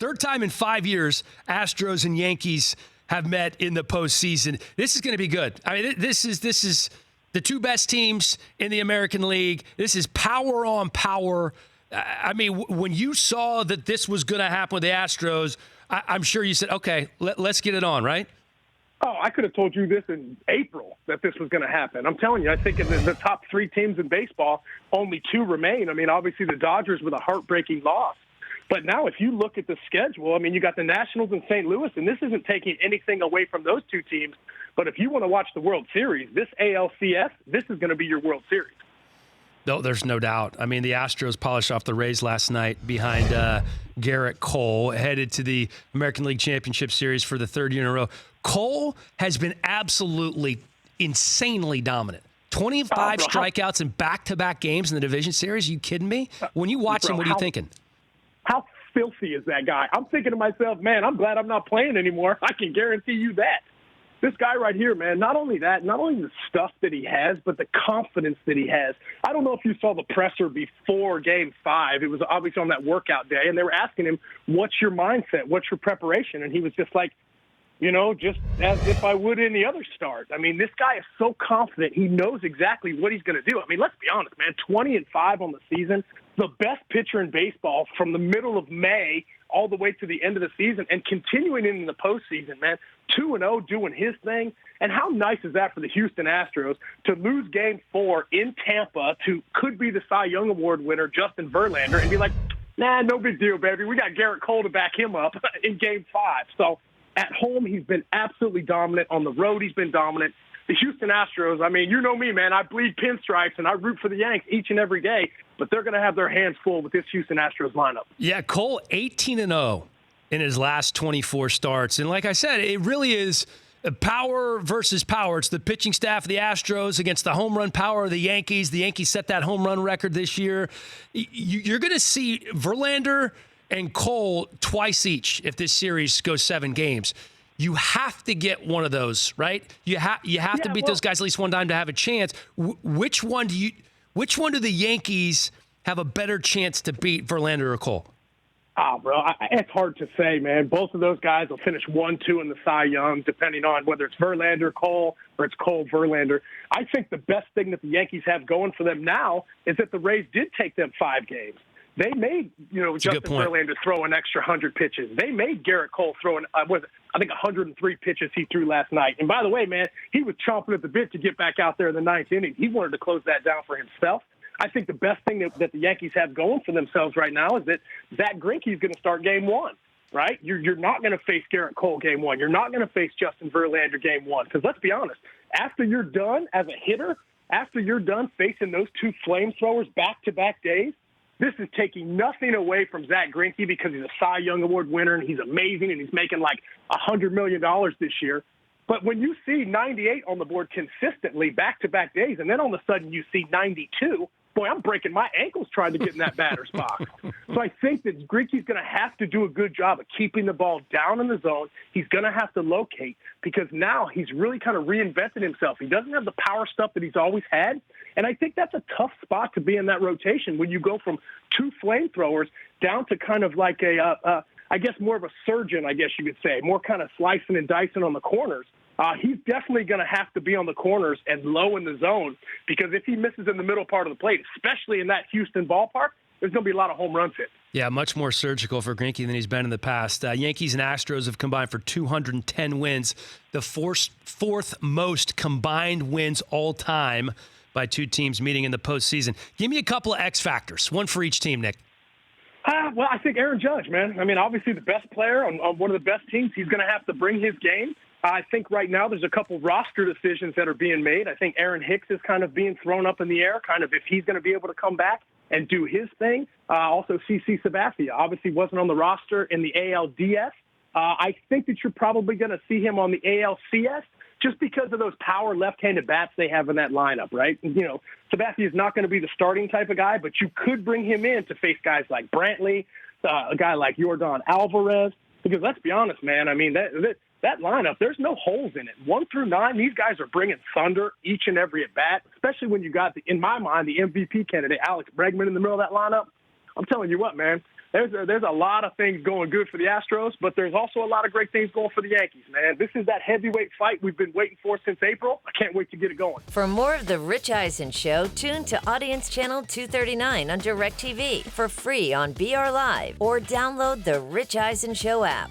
Third time in 5 years, Astros and Yankees have met in the postseason. This is going to be good. I mean, this is the two best teams in the American League. This is power on power. I mean, when you saw that this was going to happen with the Astros, I'm sure you said, okay, let's get it on, right? Oh, I could have told you this in April that this was going to happen. I'm telling you, I think in the top three teams in baseball, only two remain. I mean, obviously the Dodgers with a heartbreaking loss. But now if you look at the schedule, I mean, you got the Nationals in St. Louis, and this isn't taking anything away from those two teams. But if you want to watch the World Series, this ALCS, this is going to be your World Series. No, there's no doubt. I mean, the Astros polished off the Rays last night behind Gerrit Cole, headed to the American League Championship Series for the third year in a row. Cole has been absolutely insanely dominant. 25 strikeouts in back-to-back games in the division series. Are you kidding me? When you watch him, what are you thinking? How filthy is that guy? I'm thinking to myself, man, I'm glad I'm not playing anymore. I can guarantee you that. This guy right here, man, not only the stuff that he has, but the confidence that he has. I don't know if you saw the presser before Game 5. It was obviously on that workout day, and they were asking him, what's your mindset? What's your preparation? And he was just like, you know, just as if I would any other start. I mean, this guy is so confident. He knows exactly what he's going to do. I mean, let's be honest, man, 20-5 on the season, the best pitcher in baseball from the middle of May all the way to the end of the season and continuing into the postseason, man, 2-0 doing his thing. And how nice is that for the Houston Astros to lose Game 4 in Tampa to could be the Cy Young Award winner, Justin Verlander, and be like, nah, no big deal, baby. We got Gerrit Cole to back him up in Game 5. So at home, he's been absolutely dominant. On the road, he's been dominant. The Houston Astros, I mean, you know me, man. I bleed pinstripes, and I root for the Yanks each and every day. But they're going to have their hands full with this Houston Astros lineup. Yeah, Cole 18-0 in his last 24 starts. And like I said, it really is power versus power. It's the pitching staff of the Astros against the home run power of the Yankees. The Yankees set that home run record this year. You're going to see Verlander and Cole twice each if this series goes 7 games. You have to get one of those, right? You have to beat those guys at least one time to have a chance. Which one do the Yankees have a better chance to beat, Verlander or Cole? Bro, it's hard to say, man. Both of those guys will finish 1-2 in the Cy Young, depending on whether it's Verlander, Cole, or it's Cole, Verlander. I think the best thing that the Yankees have going for them now is that the Rays did take them 5 games. They made, Justin Verlander throw an extra 100 pitches. They made Gerrit Cole throw I think 103 pitches he threw last night. And by the way, man, he was chomping at the bit to get back out there in the 9th inning. He wanted to close that down for himself. I think the best thing that the Yankees have going for themselves right now is that Zach Greinke is going to start Game 1, right? You're not going to face Gerrit Cole Game 1. You're not going to face Justin Verlander Game 1. Because let's be honest, after you're done as a hitter, after you're done facing those two flamethrowers back-to-back days, this is taking nothing away from Zach Greinke because he's a Cy Young Award winner and he's amazing and he's making like $100 million this year. But when you see 98 on the board consistently back-to-back days and then all of a sudden you see 92, boy, I'm breaking my ankles trying to get in that batter's box. So I think that Greinke's going to have to do a good job of keeping the ball down in the zone. He's going to have to locate because now he's really kind of reinvented himself. He doesn't have the power stuff that he's always had. And I think that's a tough spot to be in that rotation when you go from two flamethrowers down to kind of like I guess more of a surgeon, I guess you could say, more kind of slicing and dicing on the corners. He's definitely going to have to be on the corners and low in the zone because if he misses in the middle part of the plate, especially in that Houston ballpark, there's going to be a lot of home runs hit. Yeah, much more surgical for Greinke than he's been in the past. Yankees and Astros have combined for 210 wins, the fourth most combined wins all time by two teams meeting in the postseason. Give me a couple of X factors, one for each team, Nick. Well, I think Aaron Judge, man. I mean, obviously the best player on one of the best teams. He's going to have to bring his game. I think right now there's a couple roster decisions that are being made. I think Aaron Hicks is kind of being thrown up in the air, kind of if he's going to be able to come back and do his thing. Also, CC Sabathia obviously wasn't on the roster in the ALDS. I think that you're probably going to see him on the ALCS just because of those power left-handed bats they have in that lineup, right? Sabathia is not going to be the starting type of guy, but you could bring him in to face guys like Brantley, a guy like Yordan Alvarez, because let's be honest, man, I mean, that lineup, there's no holes in it. 1 through 9, these guys are bringing thunder each and every at-bat, especially when you got, in my mind, the MVP candidate, Alex Bregman, in the middle of that lineup. I'm telling you what, man, there's a lot of things going good for the Astros, but there's also a lot of great things going for the Yankees, man. This is that heavyweight fight we've been waiting for since April. I can't wait to get it going. For more of The Rich Eisen Show, tune to Audience Channel 239 on DirecTV for free on BR Live or download the Rich Eisen Show app.